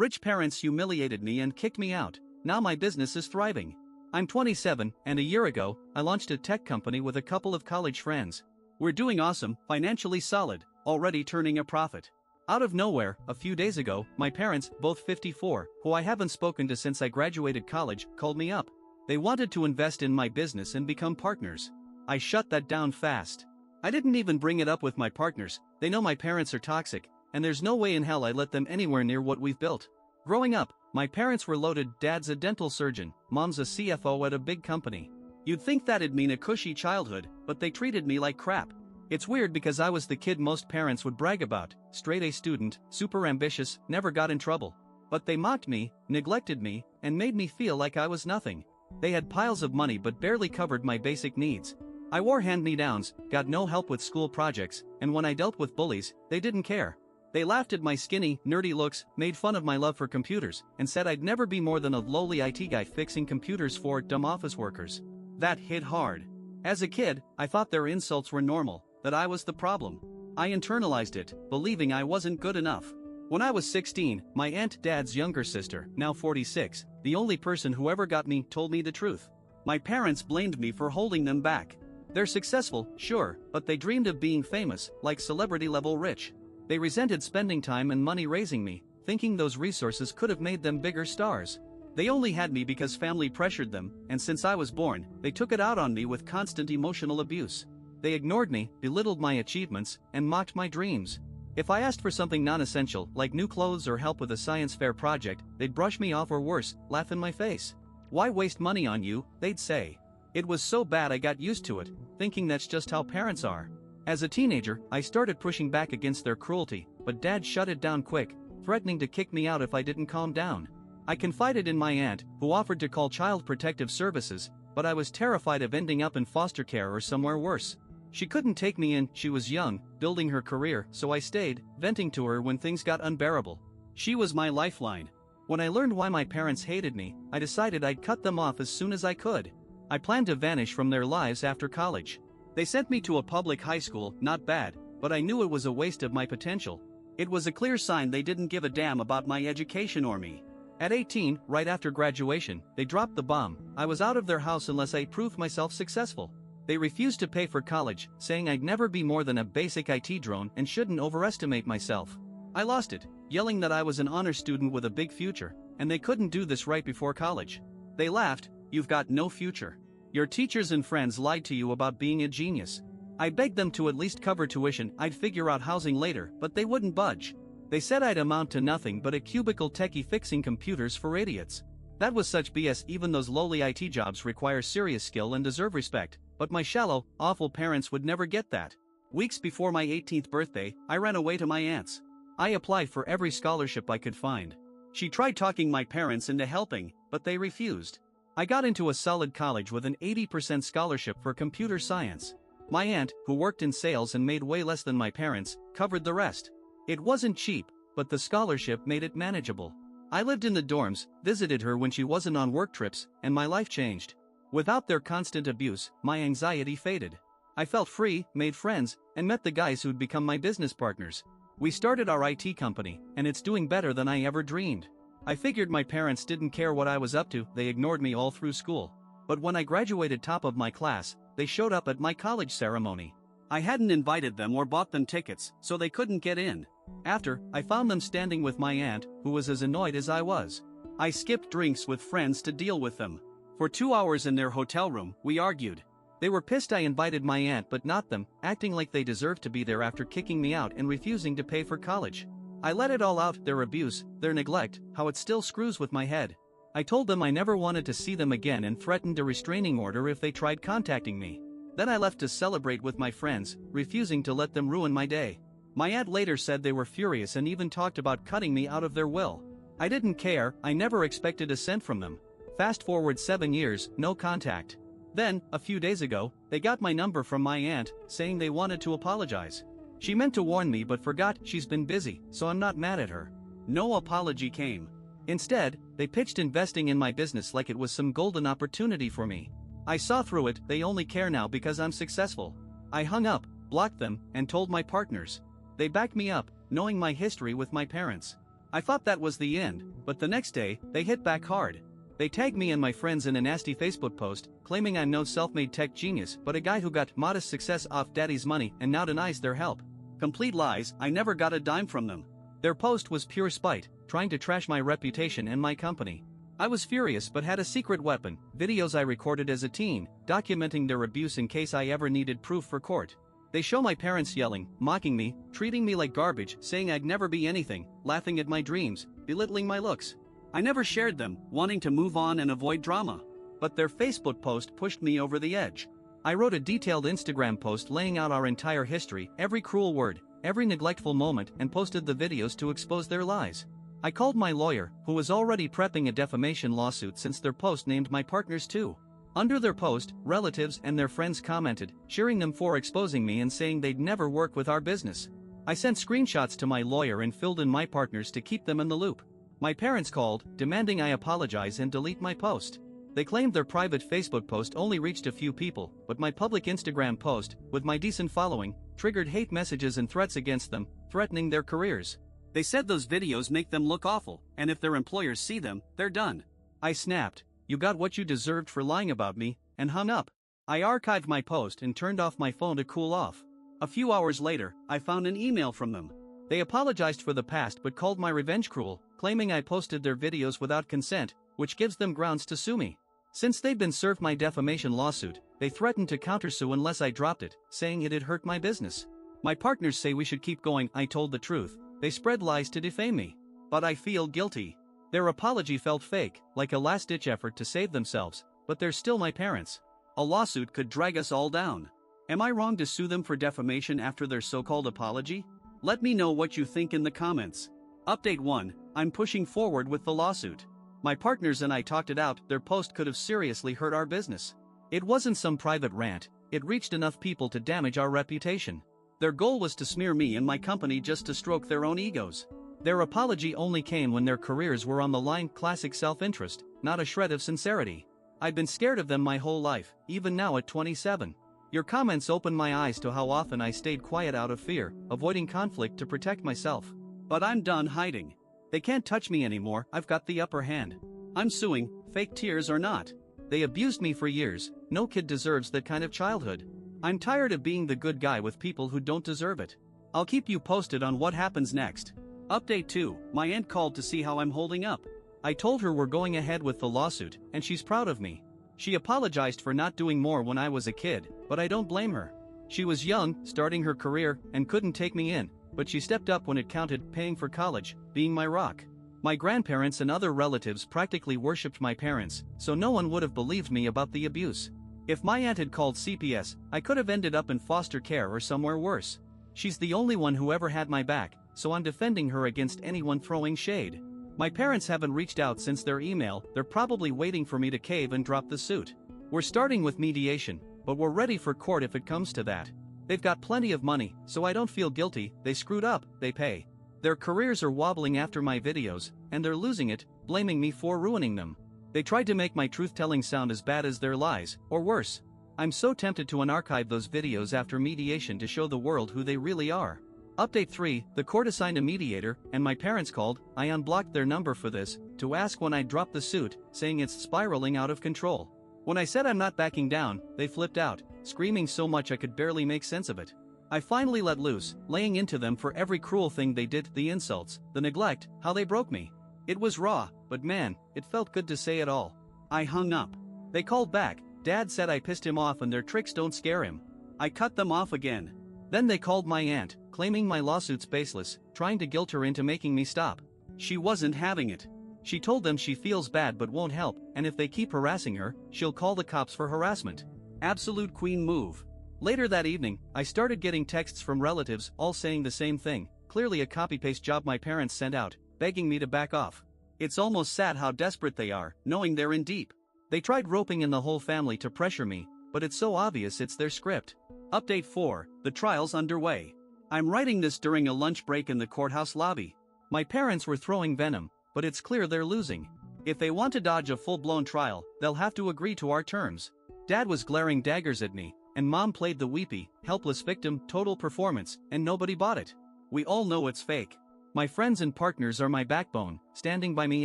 Rich parents humiliated me and kicked me out. Now my business is thriving. I'm 27, and a year ago, I launched a tech company with a couple of college friends. We're doing awesome, financially solid, already turning a profit. Out of nowhere, a few days ago, my parents, both 54, who I haven't spoken to since I graduated college, called me up. They wanted to invest in my business and become partners. I shut that down fast. I didn't even bring it up with my partners. They know my parents are toxic, and there's no way in hell I let them anywhere near what we've built. Growing up, my parents were loaded. Dad's a dental surgeon, mom's a CFO at a big company. You'd think that'd mean a cushy childhood, but they treated me like crap. It's weird because I was the kid most parents would brag about, straight A student, super ambitious, never got in trouble. But they mocked me, neglected me, and made me feel like I was nothing. They had piles of money but barely covered my basic needs. I wore hand-me-downs, got no help with school projects, and when I dealt with bullies, they didn't care. They laughed at my skinny, nerdy looks, made fun of my love for computers, and said I'd never be more than a lowly IT guy fixing computers for dumb office workers. That hit hard. As a kid, I thought their insults were normal, that I was the problem. I internalized it, believing I wasn't good enough. When I was 16, my aunt, Dad's younger sister, now 46, the only person who ever got me, told me the truth. My parents blamed me for holding them back. They're successful, sure, but they dreamed of being famous, like celebrity-level rich. They resented spending time and money raising me, thinking those resources could have made them bigger stars. They only had me because family pressured them, and since I was born, they took it out on me with constant emotional abuse. They ignored me, belittled my achievements, and mocked my dreams. If I asked for something non-essential, like new clothes or help with a science fair project, they'd brush me off or worse, laugh in my face. "Why waste money on you?" they'd say. It was so bad I got used to it, thinking that's just how parents are. As a teenager, I started pushing back against their cruelty, but Dad shut it down quick, threatening to kick me out if I didn't calm down. I confided in my aunt, who offered to call Child Protective Services, but I was terrified of ending up in foster care or somewhere worse. She couldn't take me in, she was young, building her career, so I stayed, venting to her when things got unbearable. She was my lifeline. When I learned why my parents hated me, I decided I'd cut them off as soon as I could. I planned to vanish from their lives after college. They sent me to a public high school, not bad, but I knew it was a waste of my potential. It was a clear sign they didn't give a damn about my education or me. At 18, right after graduation, they dropped the bomb. I was out of their house unless I proved myself successful. They refused to pay for college, saying I'd never be more than a basic IT drone and shouldn't overestimate myself. I lost it, yelling that I was an honor student with a big future, and they couldn't do this right before college. They laughed, "You've got no future. Your teachers and friends lied to you about being a genius." I begged them to at least cover tuition, I'd figure out housing later, but they wouldn't budge. They said I'd amount to nothing but a cubicle techie fixing computers for idiots. That was such BS. Even those lowly IT jobs require serious skill and deserve respect, but my shallow, awful parents would never get that. Weeks before my 18th birthday, I ran away to my aunt's. I applied for every scholarship I could find. She tried talking my parents into helping, but they refused. I got into a solid college with an 80% scholarship for computer science. My aunt, who worked in sales and made way less than my parents, covered the rest. It wasn't cheap, but the scholarship made it manageable. I lived in the dorms, visited her when she wasn't on work trips, and my life changed. Without their constant abuse, my anxiety faded. I felt free, made friends, and met the guys who'd become my business partners. We started our IT company, and it's doing better than I ever dreamed. I figured my parents didn't care what I was up to, they ignored me all through school. But when I graduated top of my class, they showed up at my college ceremony. I hadn't invited them or bought them tickets, so they couldn't get in. After, I found them standing with my aunt, who was as annoyed as I was. I skipped drinks with friends to deal with them. For 2 hours in their hotel room, we argued. They were pissed I invited my aunt but not them, acting like they deserved to be there after kicking me out and refusing to pay for college. I let it all out, their abuse, their neglect, how it still screws with my head. I told them I never wanted to see them again and threatened a restraining order if they tried contacting me. Then I left to celebrate with my friends, refusing to let them ruin my day. My aunt later said they were furious and even talked about cutting me out of their will. I didn't care, I never expected a cent from them. Fast forward 7 years, no contact. Then, a few days ago, they got my number from my aunt, saying they wanted to apologize. She meant to warn me but forgot. She's been busy, so I'm not mad at her. No apology came. Instead, they pitched investing in my business like it was some golden opportunity for me. I saw through it. They only care now because I'm successful. I hung up, blocked them, and told my partners. They backed me up, knowing my history with my parents. I thought that was the end, but the next day, they hit back hard. They tagged me and my friends in a nasty Facebook post, claiming I'm no self-made tech genius but a guy who got modest success off daddy's money and now denies their help. Complete lies, I never got a dime from them. Their post was pure spite, trying to trash my reputation and my company. I was furious but had a secret weapon, videos I recorded as a teen, documenting their abuse in case I ever needed proof for court. They show my parents yelling, mocking me, treating me like garbage, saying I'd never be anything, laughing at my dreams, belittling my looks. I never shared them, wanting to move on and avoid drama. But their Facebook post pushed me over the edge. I wrote a detailed Instagram post laying out our entire history, every cruel word, every neglectful moment, and posted the videos to expose their lies. I called my lawyer, who was already prepping a defamation lawsuit since their post named my partners too. Under their post, relatives and their friends commented, cheering them for exposing me and saying they'd never work with our business. I sent screenshots to my lawyer and filled in my partners to keep them in the loop. My parents called, demanding I apologize and delete my post. They claimed their private Facebook post only reached a few people, but my public Instagram post, with my decent following, triggered hate messages and threats against them, threatening their careers. They said those videos make them look awful, and if their employers see them, they're done. I snapped, "You got what you deserved for lying about me," and hung up. I archived my post and turned off my phone to cool off. A few hours later, I found an email from them. They apologized for the past but called my revenge cruel, claiming I posted their videos without consent, which gives them grounds to sue me. Since they'd been served my defamation lawsuit, they threatened to countersue unless I dropped it, saying it'd hurt my business. My partners say we should keep going. I told the truth. They spread lies to defame me. But I feel guilty. Their apology felt fake, like a last-ditch effort to save themselves, but they're still my parents. A lawsuit could drag us all down. Am I wrong to sue them for defamation after their so-called apology? Let me know what you think in the comments. Update 1, I'm pushing forward with the lawsuit. My partners and I talked it out. Their post could have seriously hurt our business. It wasn't some private rant, it reached enough people to damage our reputation. Their goal was to smear me and my company just to stroke their own egos. Their apology only came when their careers were on the line. Classic self-interest, not a shred of sincerity. I've been scared of them my whole life, even now at 27. Your comments opened my eyes to how often I stayed quiet out of fear, avoiding conflict to protect myself. But I'm done hiding. They can't touch me anymore. I've got the upper hand. I'm suing, fake tears or not. They abused me for years. No kid deserves that kind of childhood. I'm tired of being the good guy with people who don't deserve it. I'll keep you posted on what happens next. Update 2, my aunt called to see how I'm holding up. I told her we're going ahead with the lawsuit, and she's proud of me. She apologized for not doing more when I was a kid, but I don't blame her. She was young, starting her career, and couldn't take me in, but she stepped up when it counted, paying for college, being my rock. My grandparents and other relatives practically worshipped my parents, so no one would have believed me about the abuse. If my aunt had called CPS, I could have ended up in foster care or somewhere worse. She's the only one who ever had my back, so I'm defending her against anyone throwing shade. My parents haven't reached out since their email. They're probably waiting for me to cave and drop the suit. We're starting with mediation, but we're ready for court if it comes to that. They've got plenty of money, so I don't feel guilty. They screwed up, they pay. Their careers are wobbling after my videos, and they're losing it, blaming me for ruining them. They tried to make my truth-telling sound as bad as their lies, or worse. I'm so tempted to unarchive those videos after mediation to show the world who they really are. Update 3, the court assigned a mediator, and my parents called. I unblocked their number for this, to ask when I'd drop the suit, saying it's spiraling out of control. When I said I'm not backing down, they flipped out, screaming so much I could barely make sense of it. I finally let loose, laying into them for every cruel thing they did, the insults, the neglect, how they broke me. It was raw, but man, it felt good to say it all. I hung up. They called back. Dad said I pissed him off and their tricks don't scare him. I cut them off again. Then they called my aunt, claiming my lawsuit's baseless, trying to guilt her into making me stop. She wasn't having it. She told them she feels bad but won't help, and if they keep harassing her, she'll call the cops for harassment. Absolute queen move. Later that evening, I started getting texts from relatives, all saying the same thing, clearly a copy-paste job my parents sent out, begging me to back off. It's almost sad how desperate they are, knowing they're in deep. They tried roping in the whole family to pressure me, but it's so obvious it's their script. Update 4, the trial's underway. I'm writing this during a lunch break in the courthouse lobby. My parents were throwing venom, but it's clear they're losing. If they want to dodge a full-blown trial, they'll have to agree to our terms. Dad was glaring daggers at me, and Mom played the weepy, helpless victim, total performance, and nobody bought it. We all know it's fake. My friends and partners are my backbone, standing by me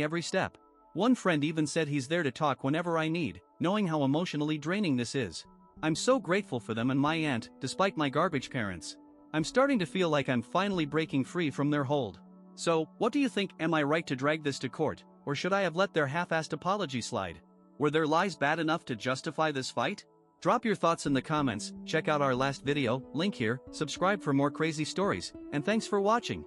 every step. One friend even said he's there to talk whenever I need, knowing how emotionally draining this is. I'm so grateful for them and my aunt, despite my garbage parents. I'm starting to feel like I'm finally breaking free from their hold. So, what do you think? Am I right to drag this to court, or should I have let their half-assed apology slide? Were their lies bad enough to justify this fight? Drop your thoughts in the comments, check out our last video, link here, subscribe for more crazy stories, and thanks for watching.